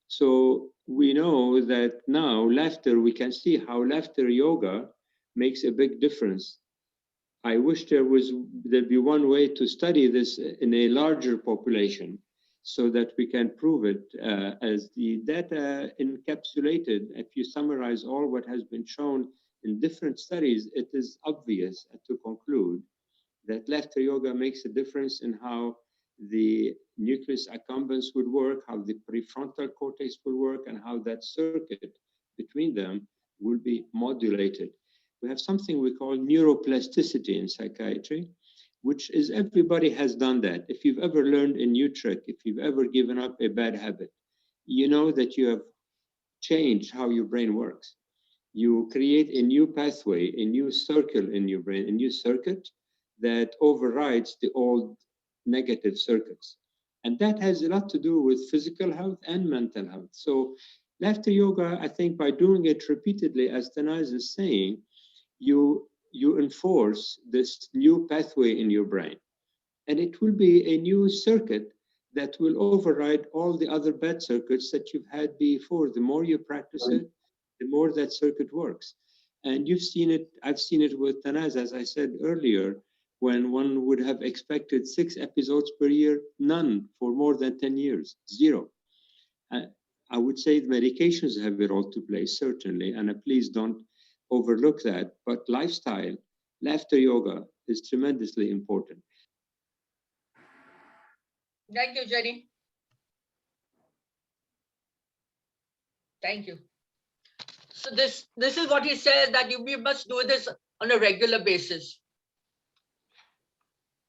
So we know that now laughter, we can see how laughter yoga makes a big difference. I wish there'd be one way to study this in a larger population so that we can prove it as the data encapsulated. If you summarize all what has been shown in different studies, it is obvious to conclude that laughter yoga makes a difference in how the nucleus accumbens would work, how the prefrontal cortex will work, and how that circuit between them will be modulated. We have something we call neuroplasticity in psychiatry, which is everybody has done that. If you've ever learned a new trick, if you've ever given up a bad habit, you know that you have changed how your brain works. You create a new pathway, a new circle in your brain, a new circuit that overrides the old negative circuits. And that has a lot to do with physical health and mental health. So laughter yoga, I think by doing it repeatedly, as Tanaz is saying, you enforce this new pathway in your brain. And it will be a new circuit that will override all the other bad circuits that you've had before. The more you practice it, the more that circuit works. And you've seen it, I've seen it with Tanaz, as I said earlier, when one would have expected 6 episodes per year, none for more than 10 years, 0. I would say the medications have a role to play, certainly, and please don't overlook that. But lifestyle, laughter yoga is tremendously important. Thank you, Jenny. Thank you. So this is what he says, that we must do this on a regular basis.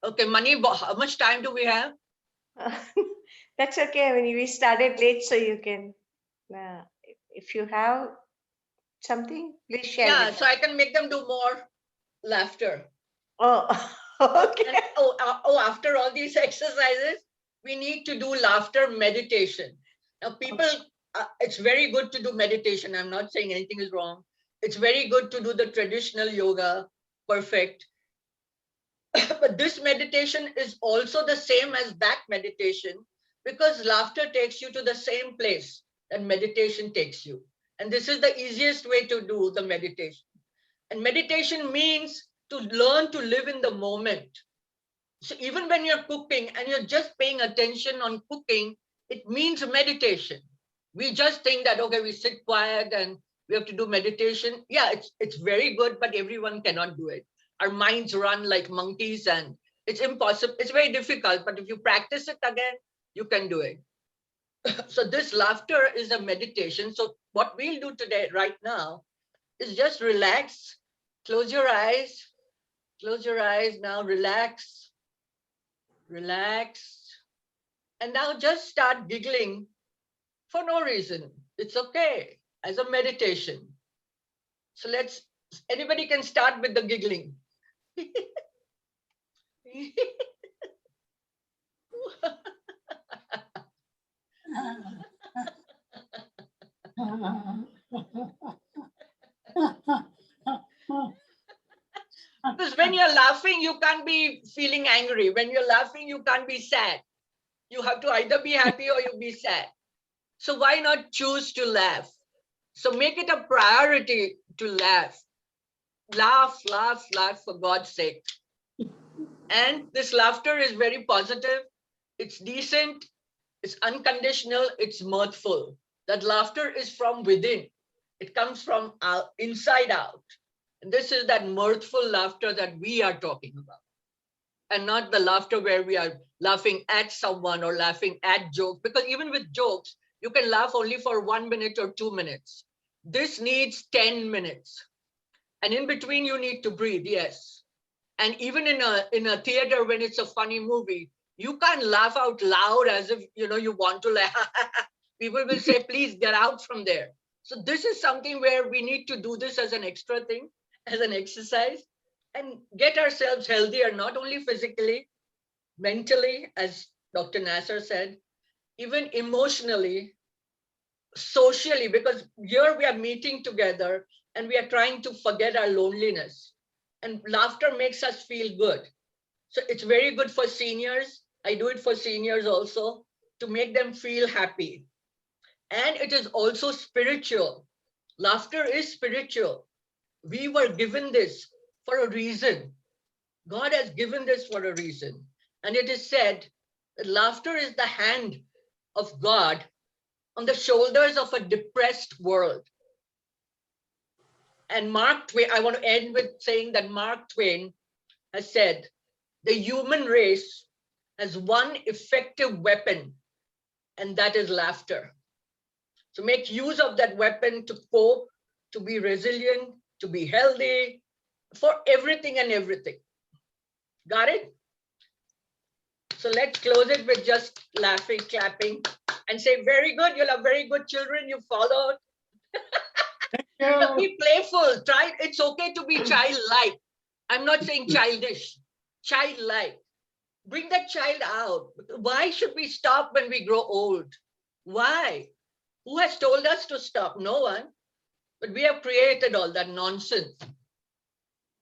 Okay, Mani, how much time do we have? That's okay. I mean, we started late, so you can, if you have something, please share. Yeah, with so us. I can make them do more laughter. Oh, okay. And, after all these exercises, we need to do laughter meditation. Now, people, it's very good to do meditation. I'm not saying anything is wrong. It's very good to do the traditional yoga, perfect. But this meditation is also the same as that meditation, because laughter takes you to the same place that meditation takes you. And this is the easiest way to do the meditation. And meditation means to learn to live in the moment. So even when you're cooking and you're just paying attention on cooking, it means meditation. We just think that, okay, we sit quiet and we have to do meditation. Yeah, it's very good, but everyone cannot do it. Our minds run like monkeys and it's impossible. It's very difficult, but if you practice it again, you can do it. So this laughter is a meditation. So what we'll do today, right now, is just relax, close your eyes now, relax, and now just start giggling for no reason. It's okay, as a meditation. So anybody can start with the giggling. Because when you're laughing, you can't be feeling angry. When you're laughing, you can't be sad. You have to either be happy or you be sad. So why not choose to laugh? So make it a priority to laugh. Laugh, for God's sake. And this laughter is very positive. It's decent. It's unconditional. It's mirthful. That laughter is from within. It comes from inside out. And this is that mirthful laughter that we are talking about. And not the laughter where we are laughing at someone or laughing at jokes. Because even with jokes, you can laugh only for 1 minute or 2 minutes. This needs 10 minutes. And in between, you need to breathe, yes. And even in a theater, when it's a funny movie, you can't laugh out loud as if you want to laugh. People will say, please get out from there. So this is something where we need to do this as an extra thing, as an exercise, and get ourselves healthier, not only physically, mentally, as Dr. Nasser said, even emotionally, socially, because here we are meeting together and we are trying to forget our loneliness. And laughter makes us feel good. So it's very good for seniors. I do it for seniors also to make them feel happy. And it is also spiritual. Laughter is spiritual. We were given this for a reason. God has given this for a reason. And it is said that laughter is the hand of God on the shoulders of a depressed world. And Mark Twain, I want to end with saying that Mark Twain has said, the human race has one effective weapon, and that is laughter. So make use of that weapon to cope, to be resilient, to be healthy, for everything and everything. Got it? So let's close it with just laughing, clapping, and say, very good, you'll have very good children, you followed. Be playful, try, it's okay to be childlike. I'm not saying childish, childlike. Bring that child out. Why should we stop when we grow old? Why? Who has told us to stop? No one. But we have created all that nonsense.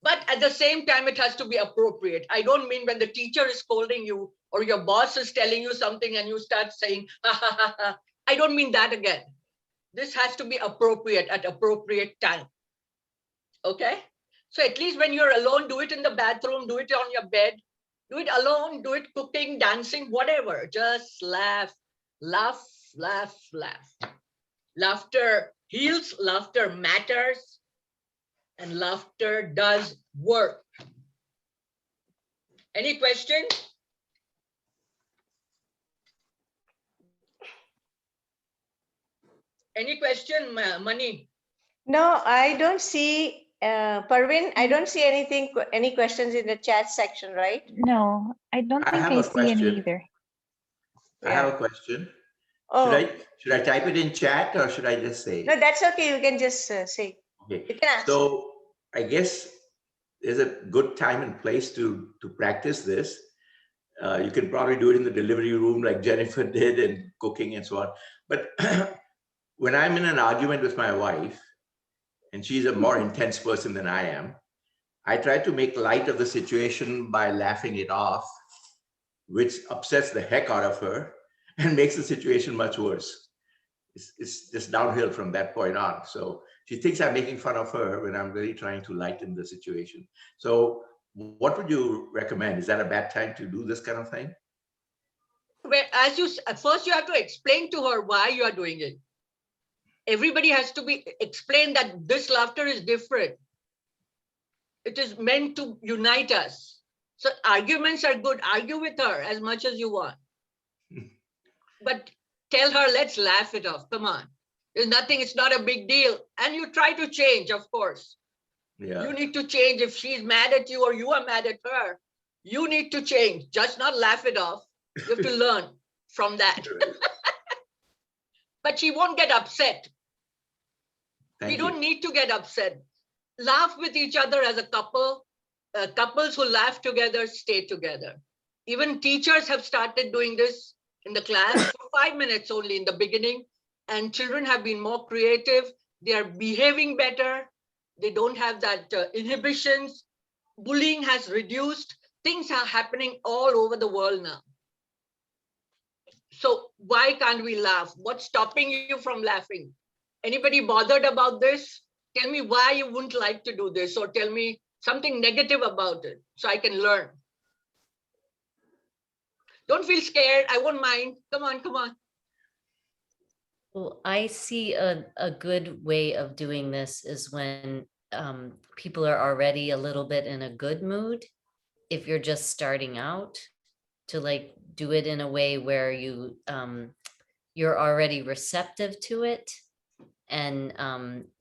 But at the same time, it has to be appropriate. I don't mean when the teacher is scolding you or your boss is telling you something and you start saying, ha, ha, ha, ha. I don't mean that again. This has to be appropriate at appropriate time. Okay? So at least when you're alone, do it in the bathroom, do it on your bed, do it alone, do it cooking, dancing, whatever. Just laugh, laugh, laugh, laugh. Laughter heals, laughter matters, and laughter does work. Any questions? Any question, Mani? No, I don't see, Parvin, I don't see anything, any questions in the chat section, right? No, I don't I think have I a see any question. either. I have a question. Oh, Should I type it in chat or should I just say? no, that's okay. You can just say. Okay. You can ask. So I guess there's a good time and place to practice this. You can probably do it in the delivery room like Jennifer did and cooking and so on. But when I'm in an argument with my wife, and she's a more intense person than I am, I try to make light of the situation by laughing it off, which upsets the heck out of her and makes the situation much worse. It's just downhill from that point on. So she thinks I'm making fun of her when I'm really trying to lighten the situation. So what would you recommend? Is that a bad time to do this kind of thing? Well, first you have to explain to her why you are doing it. Everybody has to be explained that this laughter is different. It is meant to unite us. So arguments are good. Argue with her as much as you want. But tell her, let's laugh it off. Come on. There's nothing, it's not a big deal. And you try to change, of course. Yeah. You need to change. If she's mad at you or you are mad at her, you need to change. Just not laugh it off. You have to learn from that. But she won't get upset. We don't need to get upset. Laugh with each other as a couple. Couples who laugh together stay together. Even teachers have started doing this in the class for 5 minutes only in the beginning. And children have been more creative. They are behaving better. They don't have that inhibitions. Bullying has reduced. Things are happening all over the world now. So why can't we laugh? What's stopping you from laughing? Anybody bothered about this? Tell me why you wouldn't like to do this, or tell me something negative about it so I can learn. Don't feel scared. I won't mind. Come on, come on. Well, I see a good way of doing this is when people are already a little bit in a good mood. If you're just starting out, to like do it in a way where you you're already receptive to it. And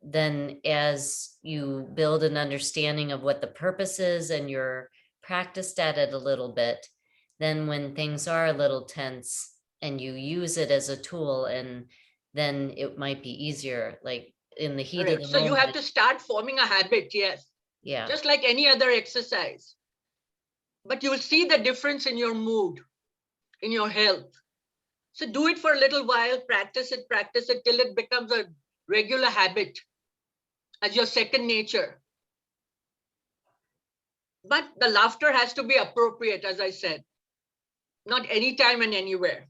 then as you build an understanding of what the purpose is and you're practiced at it a little bit, then when things are a little tense and you use it as a tool, and then it might be easier, like in the heat of the So moment. you have to start forming a habit, yes. Yeah. Just like any other exercise. But you will see the difference in your mood. in your health. So do it for a little while, practice it till it becomes a regular habit as your second nature. But the laughter has to be appropriate, as I said, not anytime and anywhere,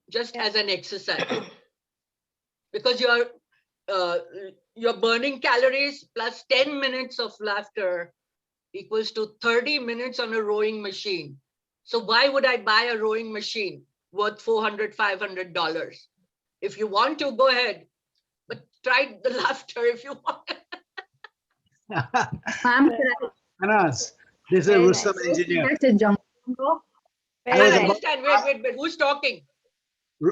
just as an exercise. Because you're burning calories plus 10 minutes of laughter equals to 30 minutes on a rowing machine. So why would I buy a rowing machine worth $400, $500? If you want to, go ahead, but try the laughter if you want. Ma'am, Tanaz, this is Very Rustam nice. engineer. back to jungle. Very was I nice. understand. Wait. Who's talking? Go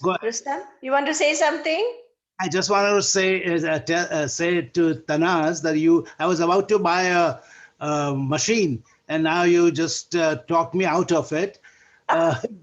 ahead. Rustam, you want to say something? I just wanted to say to Tanaz that I was about to buy a machine, and now you just talked me out of it.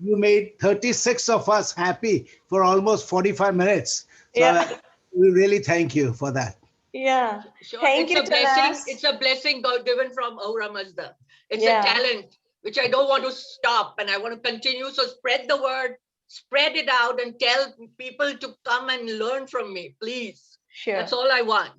You made 36 of us happy for almost 45 minutes. So Yeah. we really thank you for that. Yeah. Sure. Thank you, It's a blessing. Tanaz. It's a blessing God given from Aura Mazda. It's Yeah. a talent which I don't want to stop, and I want to continue. So spread the word, spread it out, and tell people to come and learn from me, please. Sure. That's all I want.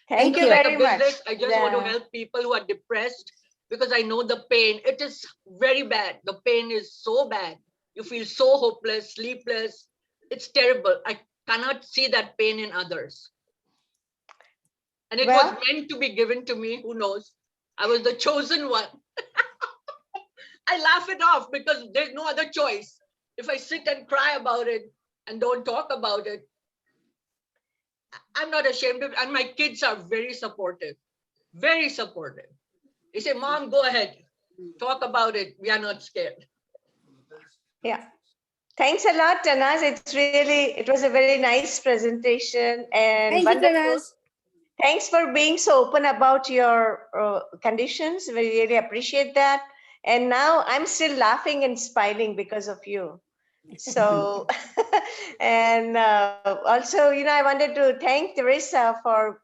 Thank Just you like very a much. business, I just want to Yeah. help people who are depressed because I know the pain. It is very bad. The pain is so bad. You feel so hopeless, sleepless. It's terrible. I cannot see that pain in others. And it Well- was meant to be given to me. Who knows? I was the chosen one. I laugh it off because there's no other choice. If I sit and cry about it and don't talk about it, I'm not ashamed of it. And my kids are very supportive. Very supportive. They say, Mom, go ahead. Talk about it. We are not scared. Yeah. Thanks a lot, Tanaz. It was a very nice presentation and Thank you, wonderful. Tanaz. Thanks for being so open about your conditions. We really appreciate that. And now I'm still laughing and smiling because of you. So, and also, I wanted to thank Teresa for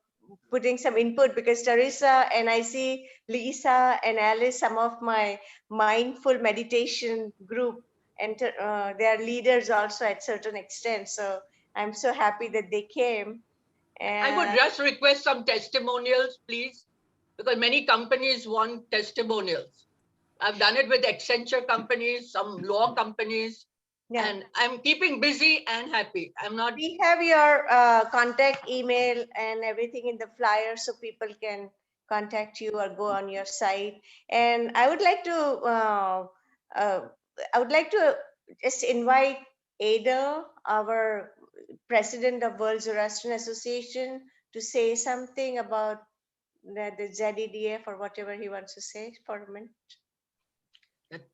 putting some input, because Teresa and I see Lisa and Alice, some of my mindful meditation group, and they are leaders also at certain extent. So I'm so happy that they came. I would just request some testimonials, please, because many companies want testimonials. I've done it with Accenture companies, some law companies, and I'm keeping busy and happy. I'm not. We have your contact email and everything in the flyer, so people can contact you or go on your site. And I would like to just invite Ada, our president of World Zoroastrian Association, to say something about the ZEDF or whatever he wants to say for a minute.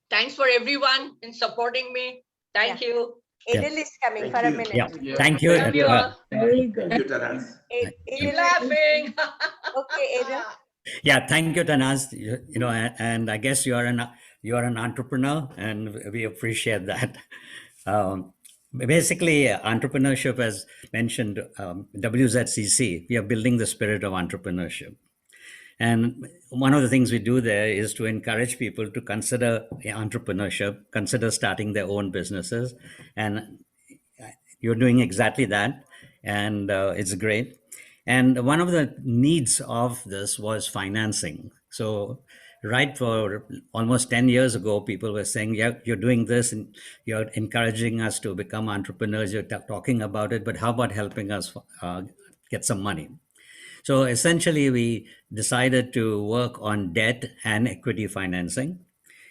Thanks for everyone in supporting me. Thank you. Edil is coming for a minute. Yeah, thank you. Love you all. Very Thank you, Tanaz. Keep laughing. Okay, Edil. Yeah, thank you, Tanaz. And I guess you are an entrepreneur, and we appreciate that. Basically, entrepreneurship, as mentioned, WZCC, we are building the spirit of entrepreneurship. And one of the things we do there is to encourage people to consider entrepreneurship, consider starting their own businesses. And you're doing exactly that. And it's great. And one of the needs of this was financing. So right for almost 10 years ago, people were saying, yeah, you're doing this and you're encouraging us to become entrepreneurs. You're talking about it, but how about helping us get some money? So essentially, we decided to work on debt and equity financing.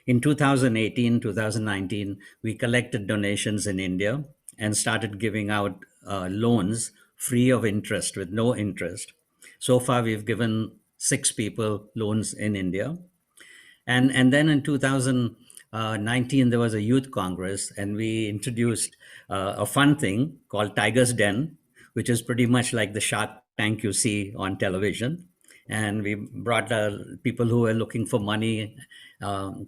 In 2018, 2019, we collected donations in India and started giving out loans free of interest, with no interest. So far, we've given 6 people loans in India. And then in 2019, there was a youth congress, and we introduced a fun thing called Tiger's Den, which is pretty much like the Shark Tank you see on television. and we brought people who were looking for money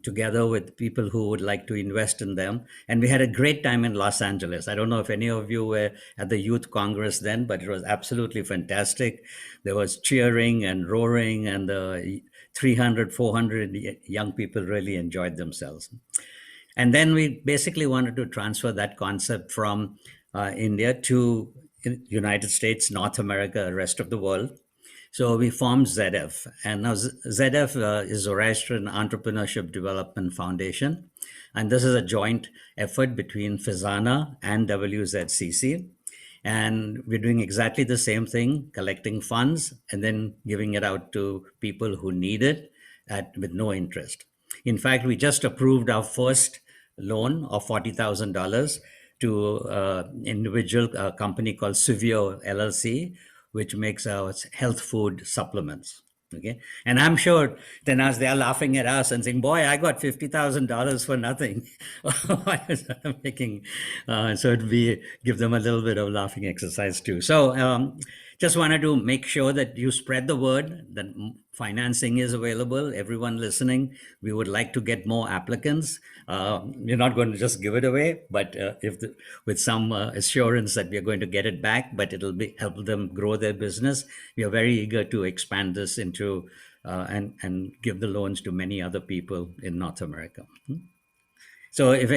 together with people who would like to invest in them. And we had a great time in Los Angeles. I don't know if any of you were at the Youth Congress then, but it was absolutely fantastic. There was cheering and roaring, and 300, 400 young people really enjoyed themselves. And then we basically wanted to transfer that concept from India to United States, North America, rest of the world. So we formed ZF. And now ZF is Zoroastrian Entrepreneurship Development Foundation. And this is a joint effort between FISANA and WZCC. And we're doing exactly the same thing, collecting funds and then giving it out to people who need it with no interest. In fact, we just approved our first loan of $40,000 to individual company called Suvio LLC, which makes health food supplements. Okay, and I'm sure then as they are laughing at us and saying, "Boy, I got $50,000 for nothing." Making so it'd be give them a little bit of laughing exercise too. So just wanted to make sure that you spread the word that financing is available. Everyone listening, we would like to get more applicants. We're not going to just give it away, but with some assurance that we're going to get it back, but it'll help them grow their business. We are very eager to expand this into and give the loans to many other people in North America. So if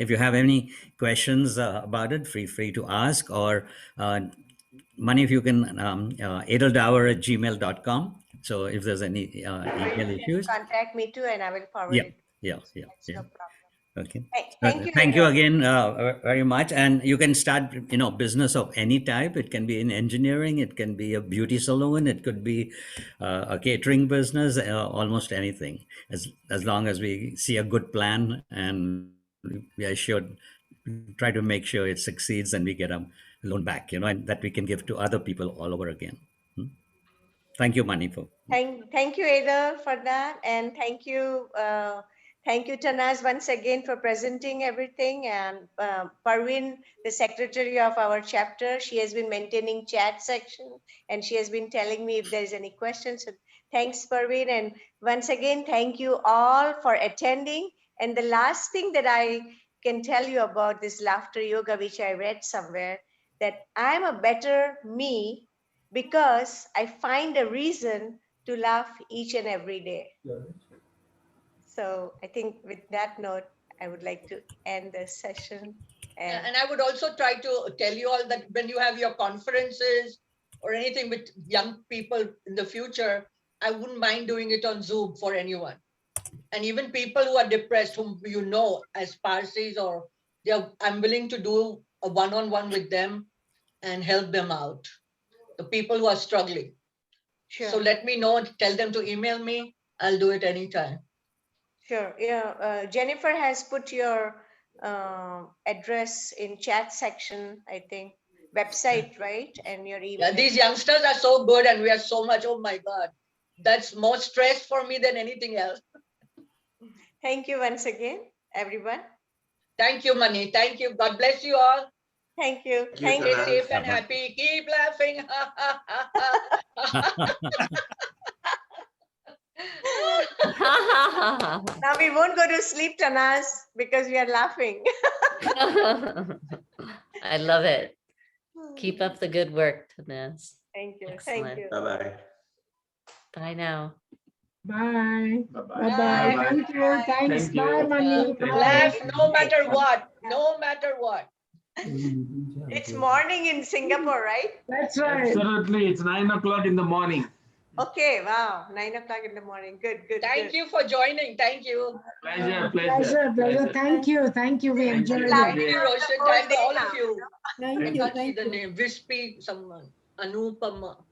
you have any questions about it, feel free to ask, or Money, if you can, edeldower@gmail.com. So if there's any email issues. Contact me too, and I will forward it. Yeah. No problem. Okay. Thank you. Thank you again very much. And you can start, business of any type. It can be in engineering. It can be a beauty salon. It could be a catering business. Almost anything, as long as we see a good plan and we should try to make sure it succeeds and we get a loan back, and that we can give to other people all over again. Thank you, Manipur. Thank you, Edel, for that, and thank you, Tanaz, once again for presenting everything. And Parveen, the secretary of our chapter, she has been maintaining chat section, and she has been telling me if there's any questions. So thanks, Parveen, and once again, thank you all for attending. And the last thing that I can tell you about this laughter yoga, which I read somewhere, that I'm a better me because I find a reason to laugh each and every day. So I think with that note, I would like to end the session. And I would also try to tell you all that when you have your conferences or anything with young people in the future, I wouldn't mind doing it on Zoom for anyone. And even people who are depressed, whom you know as Parsis, or I'm willing to do a one-on-one with them and help them out. The people who are struggling. Sure. So let me know, tell them to email me. I'll do it anytime. Sure. Yeah. Jennifer has put your address in chat section, I think, website, right? And your email. Yeah, these youngsters are so good and we are so much, oh my God. That's more stress for me than anything else. Thank you once again, everyone. Thank you, Mani. Thank you. God bless you all. Thank you. Stay safe and happy. Keep laughing. Now we won't go to sleep, Tanaz, because we are laughing. I love it. Keep up the good work, Tanaz. Thank you. Excellent. Thank you. Bye-bye. Bye now. Bye. Bye-bye. Bye. Thank you. Thanks. Thank you. Bye, Mani. Laugh no matter what. No matter what. It's morning in Singapore, right? That's right. Absolutely. It's 9 o'clock in the morning. Okay, wow. 9 o'clock in the morning. Good. Thank you for joining. Thank you. Pleasure. Thank you. We enjoyed Thank it. you, Roshan. Thank all of you. Thank I you. can't see Thank the you. name. Wispy, someone. Anupama.